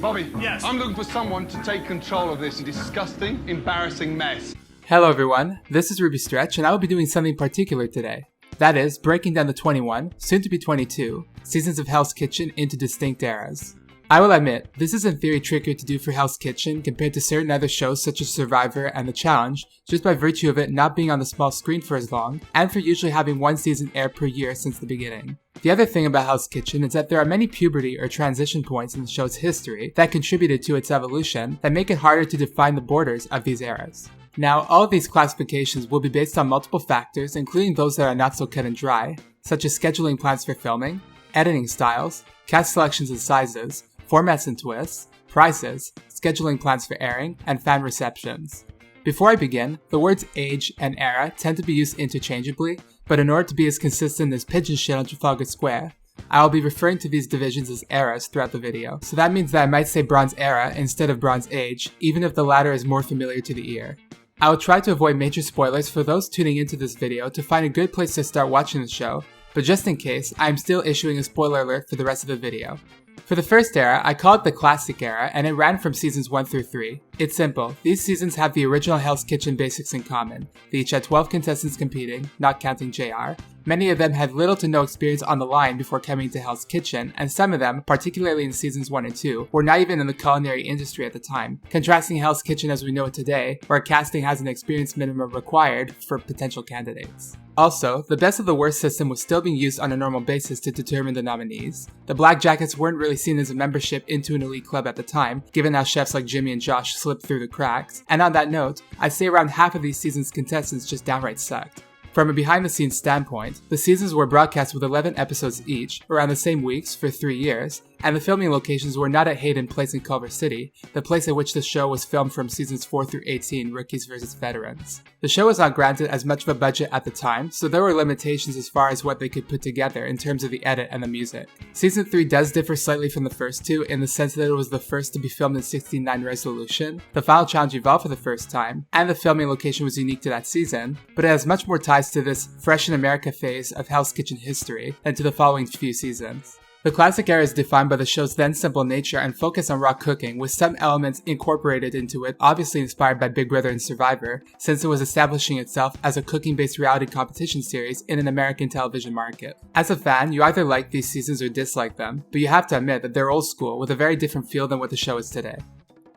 Bobby, Yes. I'm looking for someone to take control of this disgusting, embarrassing mess. Hello everyone, this is Ruby Stretch, and I will be doing something particular today. That is, breaking down the 21, soon to be 22, seasons of Hell's Kitchen into distinct eras. I will admit, this is in theory trickier to do for Hell's Kitchen compared to certain other shows such as Survivor and The Challenge, just by virtue of it not being on the small screen for as long, and for usually having one season air per year since the beginning. The other thing about Hell's Kitchen is that there are many puberty or transition points in the show's history that contributed to its evolution that make it harder to define the borders of these eras. Now, all of these classifications will be based on multiple factors, including those that are not so cut and dry, such as scheduling plans for filming, editing styles, cast selections and sizes, formats and twists, prices, scheduling plans for airing, and fan receptions. Before I begin, the words age and era tend to be used interchangeably, but in order to be as consistent as pigeon shit on Trafalgar Square, I will be referring to these divisions as eras throughout the video, so that means that I might say Bronze Era instead of Bronze Age, even if the latter is more familiar to the ear. I will try to avoid major spoilers for those tuning into this video to find a good place to start watching the show, but just in case, I am still issuing a spoiler alert for the rest of the video. For the first era, I call it the Classic Era, and it ran from seasons 1 through 3. It's simple, these seasons have the original Hell's Kitchen basics in common. They each had 12 contestants competing, not counting JR. Many of them had little to no experience on the line before coming to Hell's Kitchen, and some of them, particularly in seasons 1 and 2, were not even in the culinary industry at the time, contrasting Hell's Kitchen as we know it today, where casting has an experience minimum required for potential candidates. Also, the best of the worst system was still being used on a normal basis to determine the nominees. The Black Jackets weren't really seen as a membership into an elite club at the time, given how chefs like Jimmy and Josh slipped through the cracks, and on that note, I'd say around half of these seasons' contestants just downright sucked. From a behind-the-scenes standpoint, the seasons were broadcast with 11 episodes each, around the same weeks, for 3 years, and the filming locations were not at Hayden Place in Culver City, the place at which the show was filmed from seasons 4 through 18, Rookies vs. Veterans. The show was not granted as much of a budget at the time, so there were limitations as far as what they could put together in terms of the edit and the music. Season 3 does differ slightly from the first two in the sense that it was the first to be filmed in 16:9 resolution, the final challenge evolved for the first time, and the filming location was unique to that season, but it has much more ties to this Fresh in America phase of Hell's Kitchen history than to the following few seasons. The Classic Era is defined by the show's then simple nature and focus on raw cooking, with some elements incorporated into it, obviously inspired by Big Brother and Survivor, since it was establishing itself as a cooking-based reality competition series in an American television market. As a fan, you either like these seasons or dislike them, but you have to admit that they're old school, with a very different feel than what the show is today.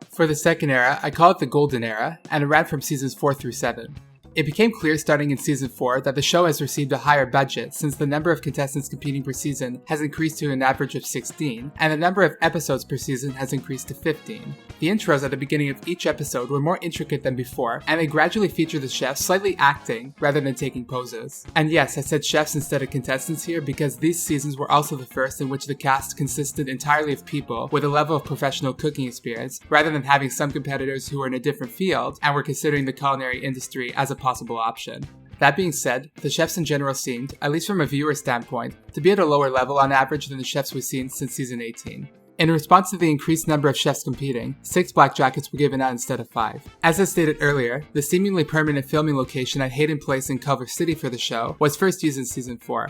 For the second era, I call it the Golden Era, and it ran from seasons 4 through 7. It became clear starting in season 4 that the show has received a higher budget since the number of contestants competing per season has increased to an average of 16, and the number of episodes per season has increased to 15. The intros at the beginning of each episode were more intricate than before, and they gradually feature the chefs slightly acting rather than taking poses. And yes, I said chefs instead of contestants here because these seasons were also the first in which the cast consisted entirely of people with a level of professional cooking experience, rather than having some competitors who were in a different field and were considering the culinary industry as a possible option. That being said, the chefs in general seemed, at least from a viewer standpoint, to be at a lower level on average than the chefs we've seen since season 18. In response to the increased number of chefs competing, 6 Black Jackets were given out instead of 5. As I stated earlier, the seemingly permanent filming location at Hayden Place in Culver City for the show was first used in season 4.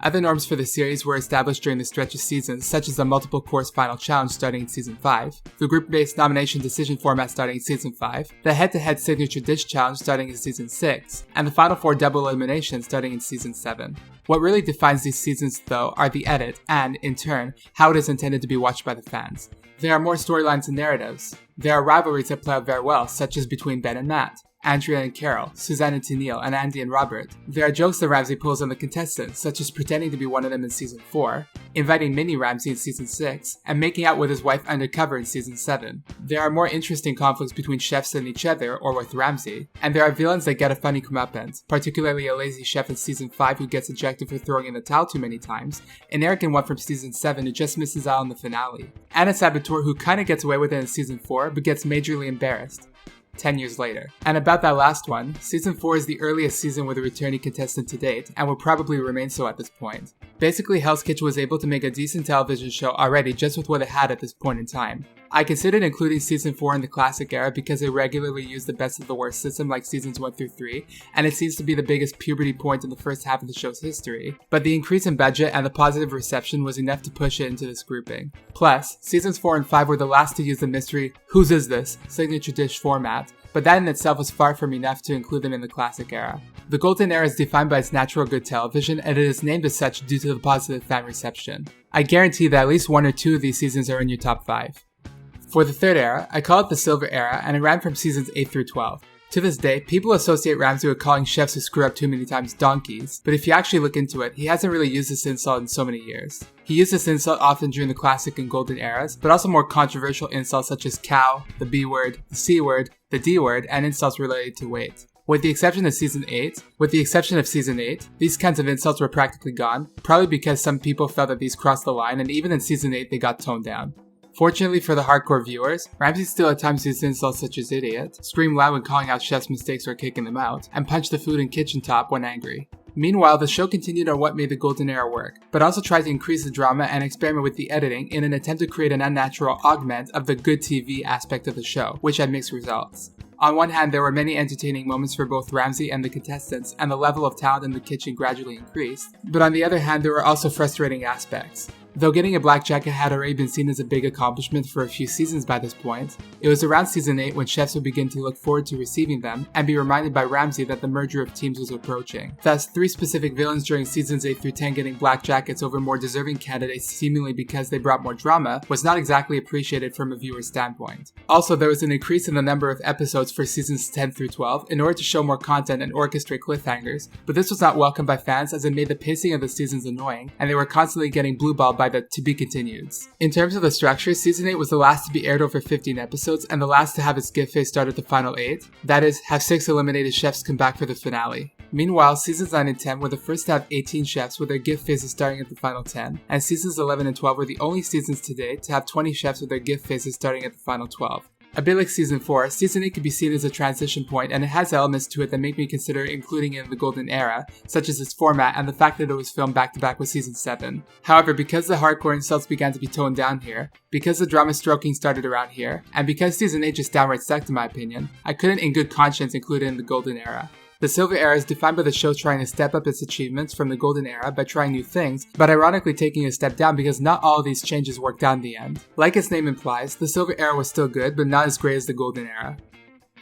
Other norms for the series were established during the stretch of seasons, such as the multiple-course final challenge starting in season 5, the group-based nomination decision format starting in season 5, the head-to-head signature dish challenge starting in season 6, and the final 4 double elimination starting in season 7. What really defines these seasons, though, are the edit and, in turn, how it is intended to be watched by the fans. There are more storylines and narratives. There are rivalries that play out very well, such as between Ben and Matt, Andrea and Carol, Suzanne and Tennille, and Andy and Robert. There are jokes that Ramsey pulls on the contestants, such as pretending to be one of them in season 4, inviting Mini Ramsey in season 6, and making out with his wife undercover in season 7. There are more interesting conflicts between chefs and each other, or with Ramsey, and there are villains that get a funny comeuppance, particularly a lazy chef in season 5 who gets ejected for throwing in the towel too many times, an arrogant one from season 7 who just misses out on the finale, and a saboteur who kinda gets away with it in season 4, but gets majorly embarrassed 10 years later. And about that last one, season 4 is the earliest season with a returning contestant to date, and will probably remain so at this point. Basically, Hell's Kitchen was able to make a decent television show already just with what it had at this point in time. I considered including Season 4 in the classic era because it regularly used the best of the worst system like Seasons 1 through 3, and it seems to be the biggest puberty point in the first half of the show's history. But the increase in budget and the positive reception was enough to push it into this grouping. Plus, Seasons 4 and 5 were the last to use the mystery "Whose is this?" signature dish format, but that in itself was far from enough to include them in the classic era. The Golden Era is defined by its natural good television, and it is named as such due to the positive fan reception. I guarantee that at least 1 or 2 of these seasons are in your top 5. For the third era, I call it the Silver Era, and it ran from seasons 8 through 12. To this day, people associate Ramsay with calling chefs who screw up too many times donkeys, but if you actually look into it, he hasn't really used this insult in so many years. He used this insult often during the classic and golden eras, but also more controversial insults such as cow, the B word, the C word, the D word, and insults related to weight. With the exception of season 8, these kinds of insults were practically gone, probably because some people felt that these crossed the line, and even in season 8 they got toned down. Fortunately for the hardcore viewers, Ramsay still at times used insults such as idiot, scream loud when calling out chefs' mistakes or kicking them out, and punch the food and kitchen top when angry. Meanwhile, the show continued on what made the Golden Era work, but also tried to increase the drama and experiment with the editing in an attempt to create an unnatural augment of the good TV aspect of the show, which had mixed results. On one hand, there were many entertaining moments for both Ramsay and the contestants, and the level of talent in the kitchen gradually increased, but on the other hand, there were also frustrating aspects. Though getting a black jacket had already been seen as a big accomplishment for a few seasons by this point, it was around season 8 when chefs would begin to look forward to receiving them and be reminded by Ramsay that the merger of teams was approaching. Thus, 3 specific villains during seasons 8 through 10 getting black jackets over more deserving candidates seemingly because they brought more drama was not exactly appreciated from a viewer's standpoint. Also, there was an increase in the number of episodes for seasons 10 through 12 in order to show more content and orchestrate cliffhangers, but this was not welcomed by fans as it made the pacing of the seasons annoying, and they were constantly getting blueballed by the to be continueds. In terms of the structure, season 8 was the last to be aired over 15 episodes and the last to have its gift phase start at the final 8, that is, have 6 eliminated chefs come back for the finale. Meanwhile, seasons 9 and 10 were the first to have 18 chefs with their gift phases starting at the final 10, and seasons 11 and 12 were the only seasons to date to have 20 chefs with their gift phases starting at the final 12. A bit like season 4, season 8 could be seen as a transition point, and it has elements to it that make me consider including it in the Golden Era, such as its format and the fact that it was filmed back to back with season 7. However, because the hardcore insults began to be toned down here, because the drama stroking started around here, and because season 8 just downright sucked in my opinion, I couldn't in good conscience include it in the Golden Era. The Silver Era is defined by the show trying to step up its achievements from the Golden Era by trying new things, but ironically taking a step down because not all of these changes worked out in the end. Like its name implies, the Silver Era was still good, but not as great as the Golden Era.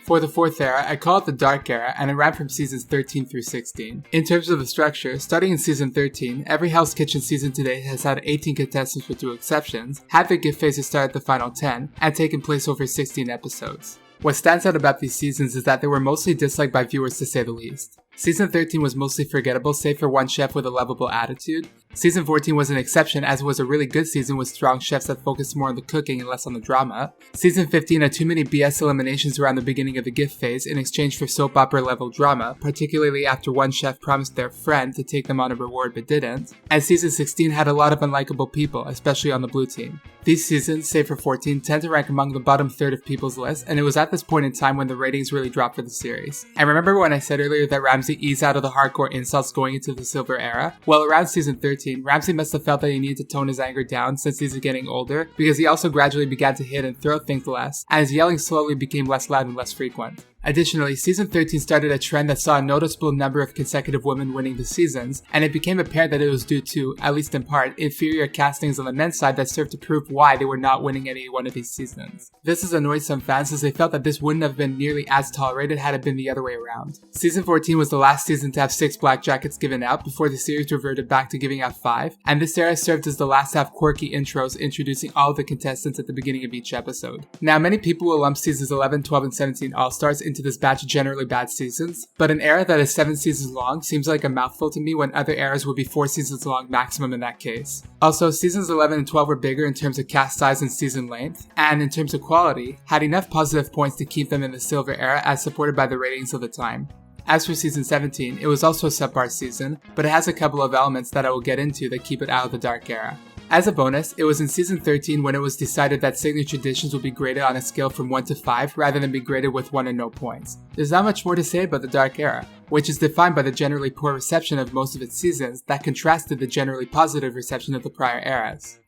For the fourth era, I call it the Dark Era, and it ran from seasons 13 through 16. In terms of the structure, starting in season 13, every Hell's Kitchen season to date has had 18 contestants with 2 exceptions, had their gift phases start at the final 10, and taken place over 16 episodes. What stands out about these seasons is that they were mostly disliked by viewers to say the least. Season 13 was mostly forgettable save for one chef with a lovable attitude. Season 14 was an exception as it was a really good season with strong chefs that focused more on the cooking and less on the drama. Season 15 had too many BS eliminations around the beginning of the gift phase in exchange for soap opera level drama, particularly after one chef promised their friend to take them on a reward but didn't. And season 16 had a lot of unlikable people, especially on the blue team. These seasons, save for 14, tend to rank among the bottom third of people's list, and it was at this point in time when the ratings really dropped for the series. And remember when I said earlier that Ramsay eased out of the hardcore insults going into the Silver Era? Well, around season 13, Ramsay must have felt that he needed to tone his anger down since he's getting older, because he also gradually began to hit and throw things less, and his yelling slowly became less loud and less frequent. Additionally, season 13 started a trend that saw a noticeable number of consecutive women winning the seasons, and it became apparent that it was due to, at least in part, inferior castings on the men's side that served to prove why they were not winning any one of these seasons. This has annoyed some fans as they felt that this wouldn't have been nearly as tolerated had it been the other way around. Season 14 was the last season to have 6 black jackets given out before the series reverted back to giving out 5, and this era served as the last to have quirky intros introducing all of the contestants at the beginning of each episode. Now, many people will lump seasons 11, 12, and 17 All-Stars into this batch of generally bad seasons, but an era that is 7 seasons long seems like a mouthful to me when other eras would be 4 seasons long maximum in that case. Also, seasons 11 and 12 were bigger in terms of cast size and season length, and in terms of quality, had enough positive points to keep them in the Silver Era as supported by the ratings of the time. As for season 17, it was also a subpar season, but it has a couple of elements that I will get into that keep it out of the Dark Era. As a bonus, it was in season 13 when it was decided that signature dishes would be graded on a scale from 1 to 5 rather than be graded with 1 and no points. There's not much more to say about the Dark Era, which is defined by the generally poor reception of most of its seasons that contrasted the generally positive reception of the prior eras.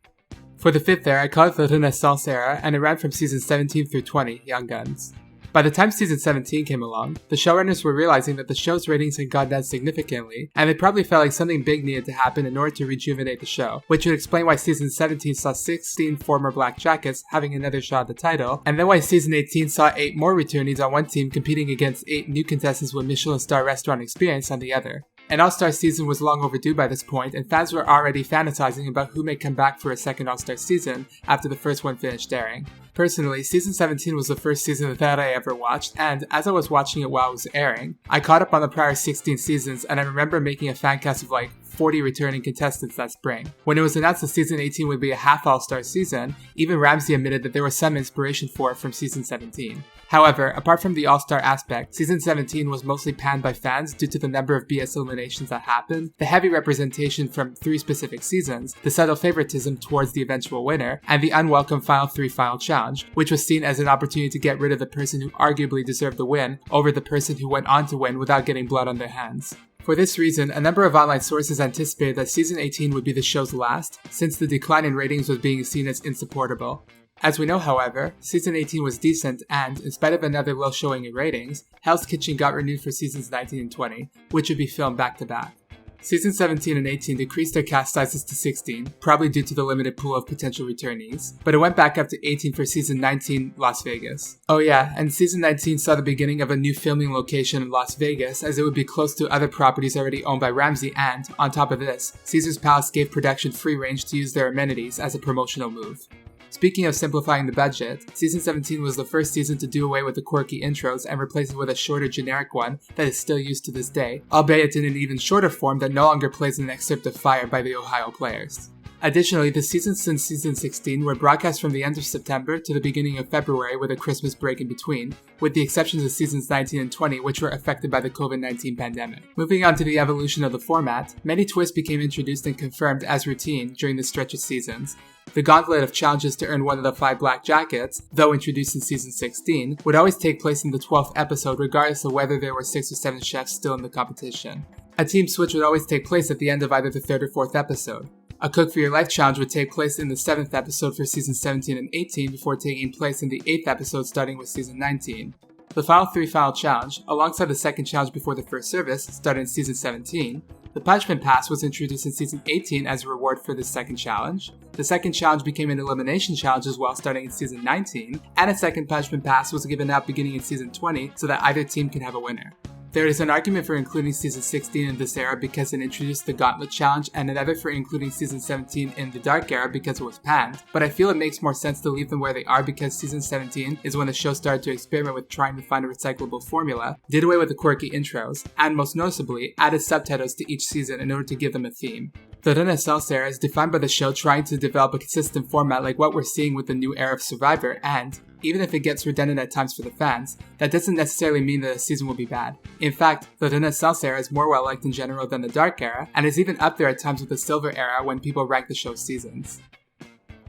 For the 5th era, I call it the Renaissance era, and it ran from season 17 through 20, Young Guns. By the time season 17 came along, the showrunners were realizing that the show's ratings had gone down significantly, and they probably felt like something big needed to happen in order to rejuvenate the show, which would explain why season 17 saw 16 former Black Jackets having another shot at the title, and then why season 18 saw 8 more returnees on one team competing against 8 new contestants with Michelin star restaurant experience on the other. An All-Star season was long overdue by this point, and fans were already fantasizing about who may come back for a second All-Star season after the first one finished airing. Personally, season 17 was the first season that I ever watched, and as I was watching it while it was airing, I caught up on the prior 16 seasons, and I remember making a fan cast of like 40 returning contestants that spring. When it was announced that season 18 would be a half All-Star season, even Ramsey admitted that there was some inspiration for it from season 17. However, apart from the All-Star aspect, season 17 was mostly panned by fans due to the number of BS eliminations that happened, the heavy representation from 3 specific seasons, the subtle favoritism towards the eventual winner, and the unwelcome Final 3 final challenge, which was seen as an opportunity to get rid of the person who arguably deserved the win over the person who went on to win without getting blood on their hands. For this reason, a number of online sources anticipated that season 18 would be the show's last, since the decline in ratings was being seen as insupportable. As we know, however, season 18 was decent and, in spite of another low showing in ratings, Hell's Kitchen got renewed for seasons 19 and 20, which would be filmed back to back. Seasons 17 and 18 decreased their cast sizes to 16, probably due to the limited pool of potential returnees, but it went back up to 18 for season 19, Las Vegas. Oh yeah, and season 19 saw the beginning of a new filming location in Las Vegas, as it would be close to other properties already owned by Ramsey, and, on top of this, Caesar's Palace gave production free range to use their amenities as a promotional move. Speaking of simplifying the budget, season 17 was the first season to do away with the quirky intros and replace it with a shorter generic one that is still used to this day, albeit in an even shorter form that no longer plays an excerpt of Fire by the Ohio Players. Additionally, the seasons since season 16 were broadcast from the end of September to the beginning of February with a Christmas break in between, with the exceptions of seasons 19 and 20, which were affected by the COVID-19 pandemic. Moving on to the evolution of the format, many twists became introduced and confirmed as routine during the stretch of seasons. The gauntlet of challenges to earn one of the 5 Black Jackets, though introduced in season 16, would always take place in the 12th episode regardless of whether there were 6 or 7 chefs still in the competition. A team switch would always take place at the end of either the 3rd or 4th episode. A Cook for Your Life challenge would take place in the 7th episode for season 17 and 18 before taking place in the 8th episode starting with season 19. The Final 3 final challenge, alongside the second challenge before the first service, started in season 17. The Punishment Pass was introduced in season 18 as a reward for the second challenge. The second challenge became an elimination challenge as well starting in season 19, and a second Punishment Pass was given out beginning in season 20 so that either team can have a winner. There is an argument for including season 16 in this era because it introduced the Gauntlet Challenge, and another for including season 17 in the Dark Era because it was panned, but I feel it makes more sense to leave them where they are because season 17 is when the show started to experiment with trying to find a recyclable formula, did away with the quirky intros, and most noticeably, added subtitles to each season in order to give them a theme. The Renaissance era is defined by the show trying to develop a consistent format like what we're seeing with the new era of Survivor, and even if it gets redundant at times for the fans, that doesn't necessarily mean that a season will be bad. In fact, the Renaissance era is more well liked in general than the Dark Era, and is even up there at times with the Silver Era when people rank the show's seasons.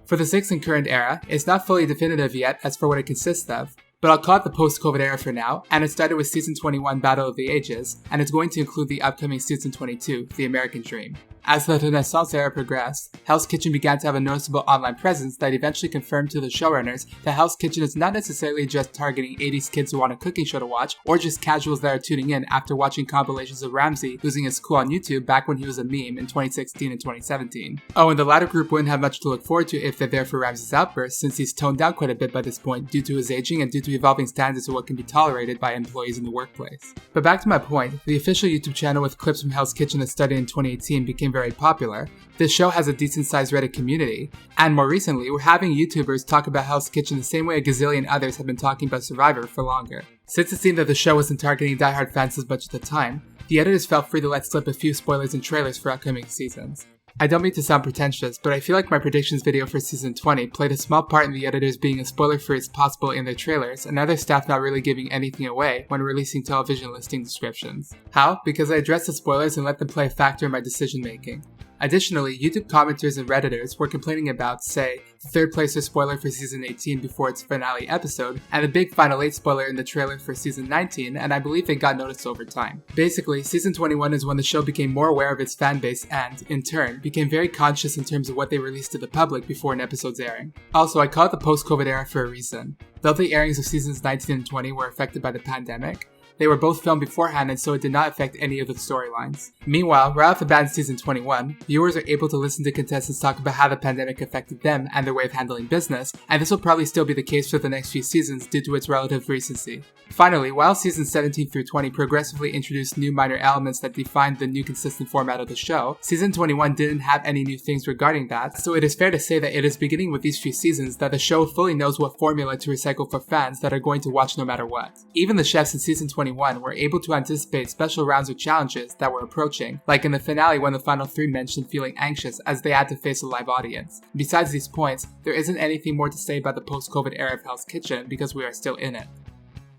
For the 6th and current era, it's not fully definitive yet as for what it consists of, but I'll call it the post-COVID era for now, and it started with season 21 Battle of the Ages, and it's going to include the upcoming season 22, The American Dream. As the Renaissance era progressed, Hell's Kitchen began to have a noticeable online presence that eventually confirmed to the showrunners that Hell's Kitchen is not necessarily just targeting 80s kids who want a cooking show to watch, or just casuals that are tuning in after watching compilations of Ramsey losing his cool on YouTube back when he was a meme in 2016 and 2017. Oh, and the latter group wouldn't have much to look forward to if they're there for Ramsey's outburst, since he's toned down quite a bit by this point due to his aging and due to evolving standards of what can be tolerated by employees in the workplace. But back to my point, the official YouTube channel with clips from Hell's Kitchen that started in 2018 became very popular. This show has a decent sized Reddit community, and more recently, we're having YouTubers talk about Hell's Kitchen the same way a gazillion others have been talking about Survivor for longer. Since it seemed that the show wasn't targeting diehard fans as much at the time, the editors felt free to let slip a few spoilers and trailers for upcoming seasons. I don't mean to sound pretentious, but I feel like my predictions video for season 20 played a small part in the editors being as spoiler-free as possible in their trailers, and other staff not really giving anything away when releasing television listing descriptions. How? Because I addressed the spoilers and let them play a factor in my decision making. Additionally, YouTube commenters and Redditors were complaining about, say, the third placer spoiler for Season 18 before its finale episode, and the big Final 8 spoiler in the trailer for Season 19, and I believe it got noticed over time. Basically, Season 21 is when the show became more aware of its fanbase and, in turn, became very conscious in terms of what they released to the public before an episode's airing. Also, I call it the post-COVID era for a reason. Though the airings of Seasons 19 and 20 were affected by the pandemic, they were both filmed beforehand and so it did not affect any of the storylines. Meanwhile, right off the bat in Season 21, viewers are able to listen to contestants talk about how the pandemic affected them and their way of handling business, and this will probably still be the case for the next few seasons due to its relative recency. Finally, while Seasons 17 through 20 progressively introduced new minor elements that defined the new consistent format of the show, Season 21 didn't have any new things regarding that, so it is fair to say that it is beginning with these few seasons that the show fully knows what formula to recycle for fans that are going to watch no matter what. Even the chefs in Season 21 were able to anticipate special rounds of challenges that were approaching, like in the finale when the final three mentioned feeling anxious as they had to face a live audience. Besides these points, there isn't anything more to say about the post-COVID era of Hell's Kitchen because we are still in it.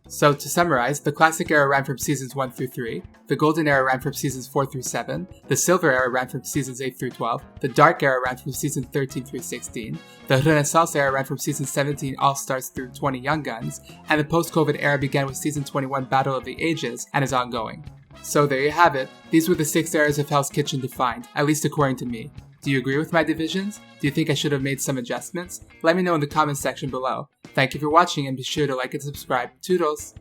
So to summarize, the classic era ran from seasons 1 through 3, the golden era ran from seasons 4 through 7, the silver era ran from seasons 8 through 12, the dark era ran from season 13 through 16, the Renaissance era ran from season 17 All-Stars through 20 Young Guns, and the post-COVID era began with season 21 Battle of the Ages and is ongoing. So there you have it, these were the 6 eras of Hell's Kitchen defined, at least according to me. Do you agree with my divisions? Do you think I should have made some adjustments? Let me know in the comments section below. Thank you for watching and be sure to like and subscribe. Toodles!